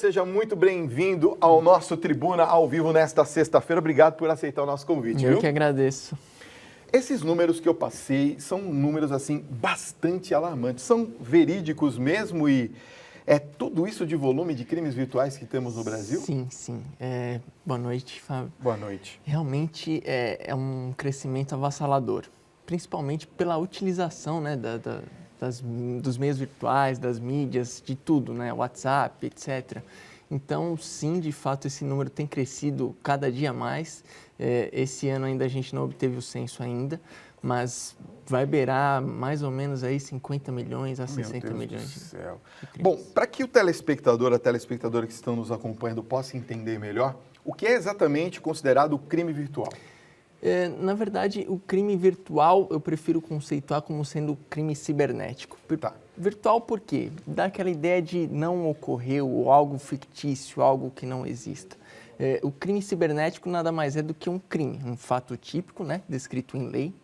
seja muito bem-vindo ao nosso Tribuna ao vivo nesta sexta-feira. Obrigado por aceitar o nosso convite. Eu que agradeço. Esses números que eu passei são números assim bastante alarmantes. São verídicos mesmo e é tudo isso de volume de crimes virtuais que temos no Brasil? Sim. Boa noite, Fábio. Boa noite. Realmente é um crescimento avassalador, principalmente pela utilização, né, dos meios virtuais, das mídias, de tudo, né, WhatsApp, etc. Então, sim, de fato, esse número tem crescido cada dia mais. Esse ano ainda a gente não obteve o censo ainda, mas vai beirar mais ou menos aí 50 milhões a 60 milhões. Meu Deus do céu. Bom, para que o telespectador, a telespectadora que estão nos acompanhando possa entender melhor, o que é exatamente considerado crime virtual? Na verdade, o crime virtual eu prefiro conceituar como sendo crime cibernético. Tá. Virtual por quê? Dá aquela ideia de não ocorreu, ou algo fictício, algo que não exista. O crime cibernético nada mais é do que um crime, um fato típico, né, descrito em lei,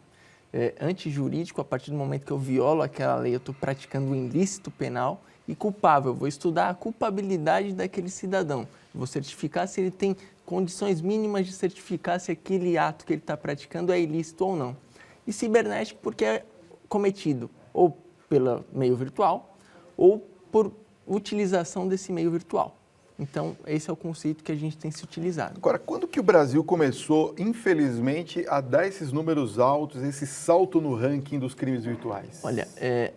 antijurídico. A partir do momento que eu violo aquela lei, eu estou praticando um ilícito penal, e culpável. Eu vou estudar a culpabilidade daquele cidadão. Vou certificar se ele tem condições mínimas de certificar se aquele ato que ele está praticando é ilícito ou não. E cibernético porque é cometido ou pelo meio virtual ou por utilização desse meio virtual. Então, esse é o conceito que a gente tem se utilizado. Agora, quando que o Brasil começou, infelizmente, a dar esses números altos, esse salto no ranking dos crimes virtuais? Olha,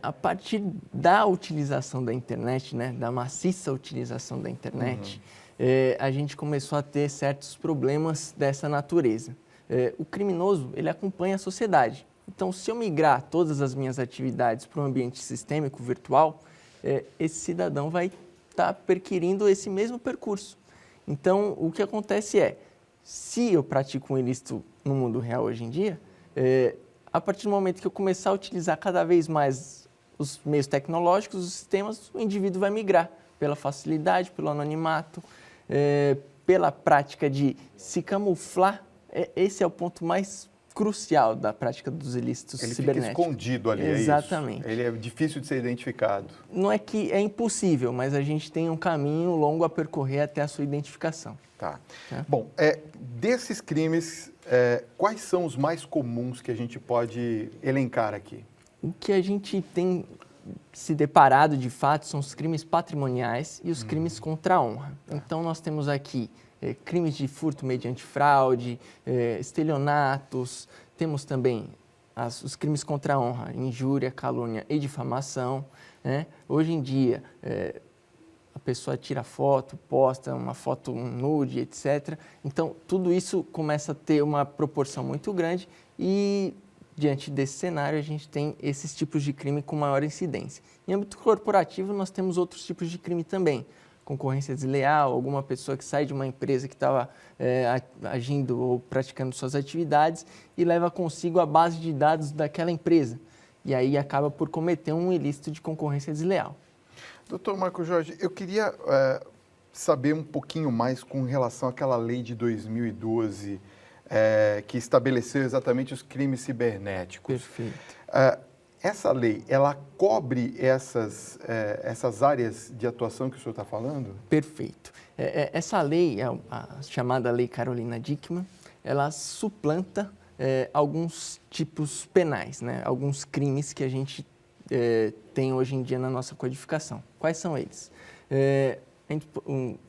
a partir da utilização da internet, né, da maciça utilização da internet, a gente começou a ter certos problemas dessa natureza. O criminoso, ele acompanha a sociedade. Então, se eu migrar todas as minhas atividades para um ambiente sistêmico virtual, esse cidadão vai estar perquirindo esse mesmo percurso. Então, o que acontece se eu pratico um ilícito no mundo real hoje em dia, a partir do momento que eu começar a utilizar cada vez mais os meios tecnológicos, os sistemas, o indivíduo vai migrar pela facilidade, pelo anonimato, pela prática de se camuflar. Esse é o ponto mais crucial da prática dos ilícitos cibernéticos. Ele fica escondido ali, Exatamente. É isso? Ele é difícil de ser identificado. Não é que é impossível, mas a gente tem um caminho longo a percorrer até a sua identificação. Tá. Bom, desses crimes, quais são os mais comuns que a gente pode elencar aqui? O que a gente tem se deparado, de fato, são os crimes patrimoniais e os crimes contra a honra. Então, nós temos aqui crimes de furto mediante fraude, estelionatos, temos também os crimes contra a honra, injúria, calúnia e difamação. Né? Hoje em dia, a pessoa tira foto, posta uma foto nude, etc. Então, tudo isso começa a ter uma proporção muito grande e, diante desse cenário, a gente tem esses tipos de crime com maior incidência. Em âmbito corporativo, nós temos outros tipos de crime também. Concorrência desleal, alguma pessoa que sai de uma empresa que estava agindo ou praticando suas atividades e leva consigo a base de dados daquela empresa. E aí acaba por cometer um ilícito de concorrência desleal. Doutor Marco Jorge, eu queria saber um pouquinho mais com relação àquela lei de 2012 que estabeleceu exatamente os crimes cibernéticos. Perfeito. Essa lei, ela cobre essas áreas de atuação que o senhor está falando? Perfeito. Essa lei, a chamada Lei Carolina Dickmann, ela suplanta alguns tipos penais, né? Alguns crimes que a gente tem hoje em dia na nossa codificação. Quais são eles?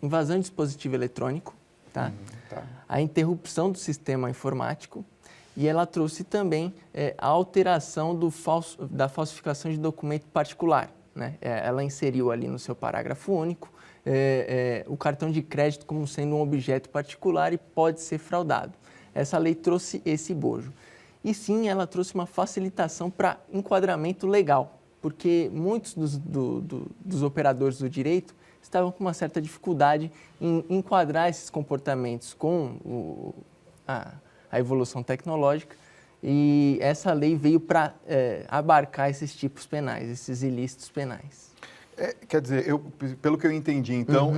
Invasão de dispositivo eletrônico, tá? A interrupção do sistema informático, e ela trouxe também a alteração da falsificação de documento particular. Né? Ela inseriu ali no seu parágrafo único o cartão de crédito como sendo um objeto particular e pode ser fraudado. Essa lei trouxe esse bojo. E sim, ela trouxe uma facilitação para enquadramento legal, porque muitos dos operadores do direito estavam com uma certa dificuldade em enquadrar esses comportamentos com a evolução tecnológica, e essa lei veio para abarcar esses tipos penais, esses ilícitos penais. Quer dizer, pelo que eu entendi, então,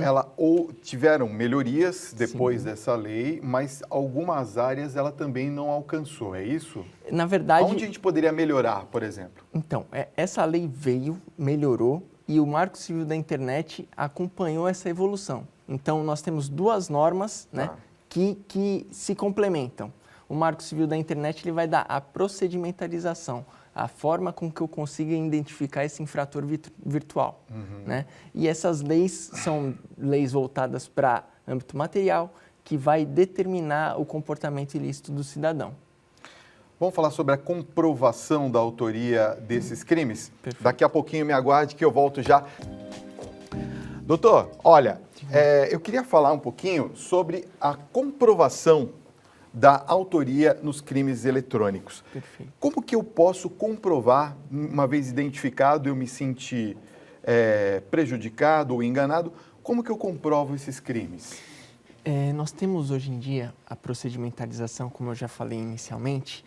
tiveram melhorias depois dessa lei, mas algumas áreas ela também não alcançou, é isso? Na verdade... Onde a gente poderia melhorar, por exemplo? Então, essa lei veio, melhorou e o Marco Civil da Internet acompanhou essa evolução. Então, nós temos duas normas, né, que se complementam. O Marco Civil da Internet ele vai dar a procedimentalização, a forma com que eu consiga identificar esse infrator virtual. Né? E essas leis são leis voltadas para âmbito material, que vai determinar o comportamento ilícito do cidadão. Vamos falar sobre a comprovação da autoria desses crimes? Perfeito. Daqui a pouquinho me aguarde que eu volto já. Doutor, olha, eu queria falar um pouquinho sobre a comprovação da autoria nos crimes eletrônicos. Perfeito. Como que eu posso comprovar, uma vez identificado, eu me sentir prejudicado ou enganado, como que eu comprovo esses crimes? Nós temos hoje em dia a procedimentalização, como eu já falei inicialmente,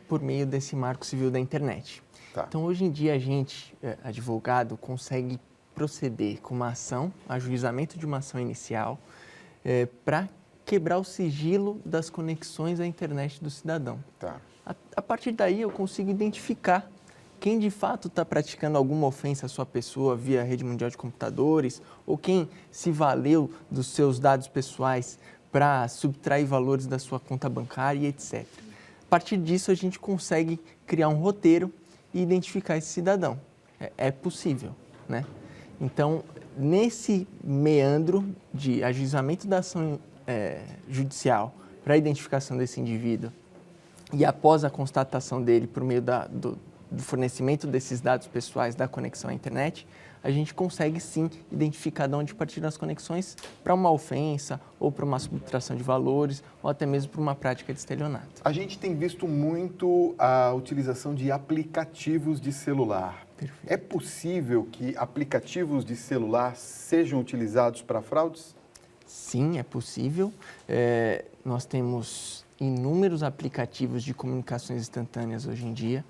por meio desse Marco Civil da Internet. Tá. Então, hoje em dia, a gente, advogado, consegue proceder com uma ação, ajuizamento de uma ação inicial, para quebrar o sigilo das conexões à internet do cidadão. Tá. A partir daí, eu consigo identificar quem de fato está praticando alguma ofensa à sua pessoa via rede mundial de computadores ou quem se valeu dos seus dados pessoais para subtrair valores da sua conta bancária e etc. A partir disso, a gente consegue criar um roteiro e identificar esse cidadão. É possível, né? Então, nesse meandro de ajuizamento da ação judicial para a identificação desse indivíduo e após a constatação dele por meio do fornecimento desses dados pessoais da conexão à internet, a gente consegue sim identificar de onde partiram as conexões para uma ofensa ou para uma subtração de valores ou até mesmo para uma prática de estelionato. A gente tem visto muito a utilização de aplicativos de celular. Perfeito. É possível que aplicativos de celular sejam utilizados para fraudes? Sim, é possível. Nós temos inúmeros aplicativos de comunicações instantâneas hoje em dia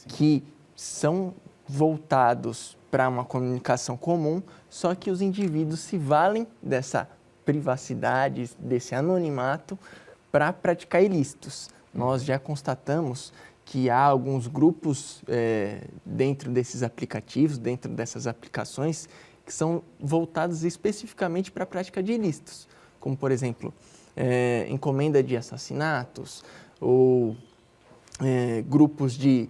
que são voltados para uma comunicação comum, só que os indivíduos se valem dessa privacidade, desse anonimato para praticar ilícitos. Nós já constatamos que há alguns grupos dentro desses aplicativos, dentro dessas aplicações, que são voltados especificamente para a prática de ilícitos, como, por exemplo, encomenda de assassinatos ou grupos de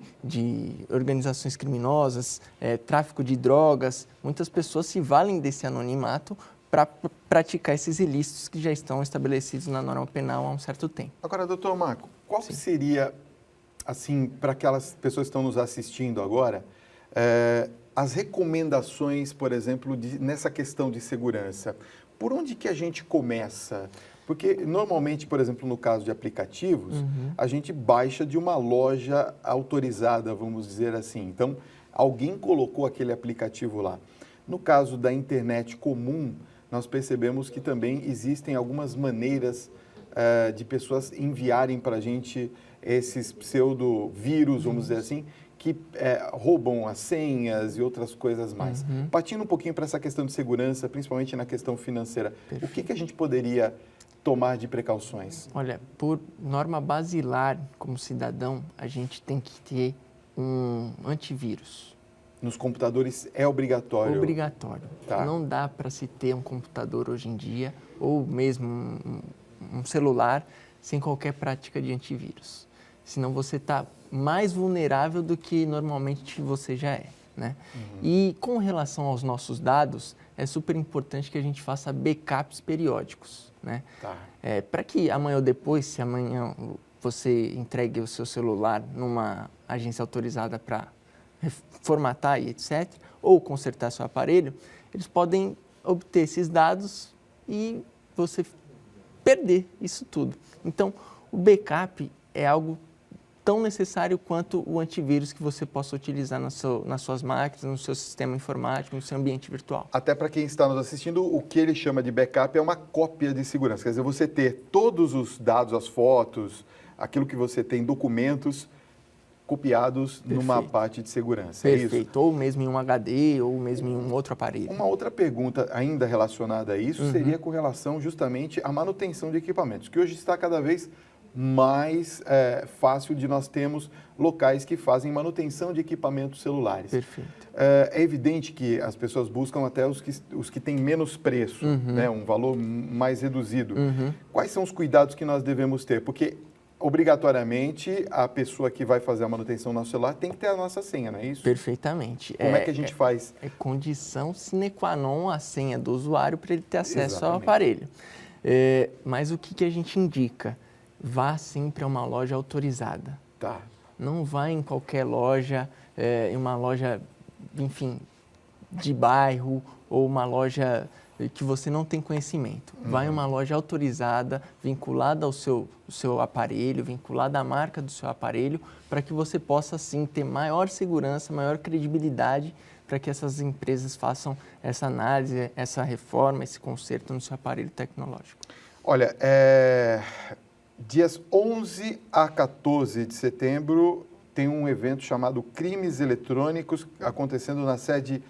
organizações criminosas, tráfico de drogas. Muitas pessoas se valem desse anonimato para praticar esses ilícitos que já estão estabelecidos na norma penal há um certo tempo. Agora, doutor Marco, qual seria, assim, para aquelas pessoas que estão nos assistindo agora, as recomendações, por exemplo, nessa questão de segurança? Por onde que a gente começa? Porque, normalmente, por exemplo, no caso de aplicativos, a gente baixa de uma loja autorizada, vamos dizer assim. Então, alguém colocou aquele aplicativo lá. No caso da internet comum, nós percebemos que também existem algumas maneiras de pessoas enviarem para a gente esses pseudo-vírus, vamos dizer assim, que roubam as senhas e outras coisas mais. Partindo um pouquinho para essa questão de segurança, principalmente na questão financeira, o que a gente poderia tomar de precauções? Olha, por norma basilar, como cidadão, a gente tem que ter um antivírus. Nos computadores é obrigatório? Obrigatório. Tá. Não dá para se ter um computador hoje em dia, ou mesmo um celular, sem qualquer prática de antivírus. Senão você está mais vulnerável do que normalmente você já é, né? E com relação aos nossos dados, é super importante que a gente faça backups periódicos, né? Tá. Para que amanhã ou depois, se amanhã você entregue o seu celular numa agência autorizada para formatar e etc., ou consertar seu aparelho, eles podem obter esses dados e você perder isso tudo. Então, o backup é algo tão necessário quanto o antivírus que você possa utilizar nas suas máquinas, no seu sistema informático, no seu ambiente virtual. Até para quem está nos assistindo, o que ele chama de backup é uma cópia de segurança. Quer dizer, você ter todos os dados, as fotos, aquilo que você tem, documentos copiados numa parte de segurança. Perfeito. É isso? Ou mesmo em um HD, ou mesmo em um outro aparelho. Uma outra pergunta ainda relacionada a isso seria com relação justamente à manutenção de equipamentos, que hoje está cada vez mais fácil de nós termos locais que fazem manutenção de equipamentos celulares. Perfeito. É evidente que as pessoas buscam até os que têm menos preço, né? Um valor mais reduzido. Quais são os cuidados que nós devemos ter? Porque, obrigatoriamente, a pessoa que vai fazer a manutenção no nosso celular tem que ter a nossa senha, não é isso? Perfeitamente. Como é que a gente faz? É condição sine qua non a senha do usuário para ele ter acesso ao Exatamente. aparelho. Mas o que a gente indica? Vá sempre a uma loja autorizada. Tá. Não vá em qualquer loja, em uma loja, enfim, de bairro ou uma loja que você não tem conhecimento. Vá em uma loja autorizada, vinculada ao seu aparelho, vinculada à marca do seu aparelho, para que você possa, sim, ter maior segurança, maior credibilidade para que essas empresas façam essa análise, essa reforma, esse conserto no seu aparelho tecnológico. Olha, dias 11 a 14 de setembro tem um evento chamado Crimes Eletrônicos acontecendo na sede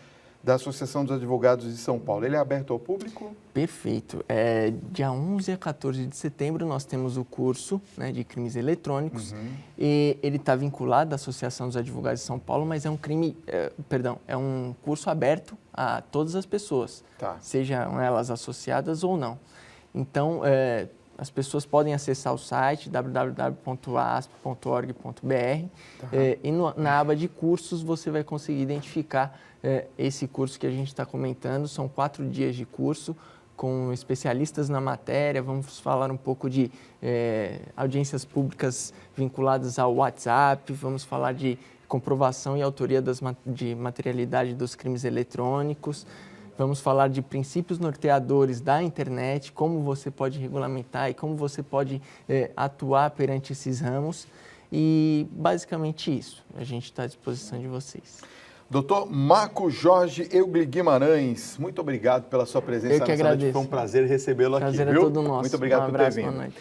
da Associação dos Advogados de São Paulo. Ele é aberto ao público? Perfeito. Dia 11 a 14 de setembro nós temos o curso, né, de crimes eletrônicos e ele está vinculado à Associação dos Advogados de São Paulo, mas é um curso aberto a todas as pessoas, sejam elas associadas ou não. Então, as pessoas podem acessar o site www.asp.org.br e na aba de cursos você vai conseguir identificar esse curso que a gente está comentando. São 4 dias de curso com especialistas na matéria. Vamos falar um pouco de audiências públicas vinculadas ao WhatsApp, vamos falar de comprovação e autoria de materialidade dos crimes eletrônicos. Vamos falar de princípios norteadores da internet, como você pode regulamentar e como você pode atuar perante esses ramos. E basicamente isso. A gente está à disposição de vocês. Doutor Marco Jorge Eugli Guimarães, muito obrigado pela sua presença nessa noite. Foi um prazer recebê-lo aqui. Prazer é todo nosso. Muito obrigado por ter vindo. Boa noite.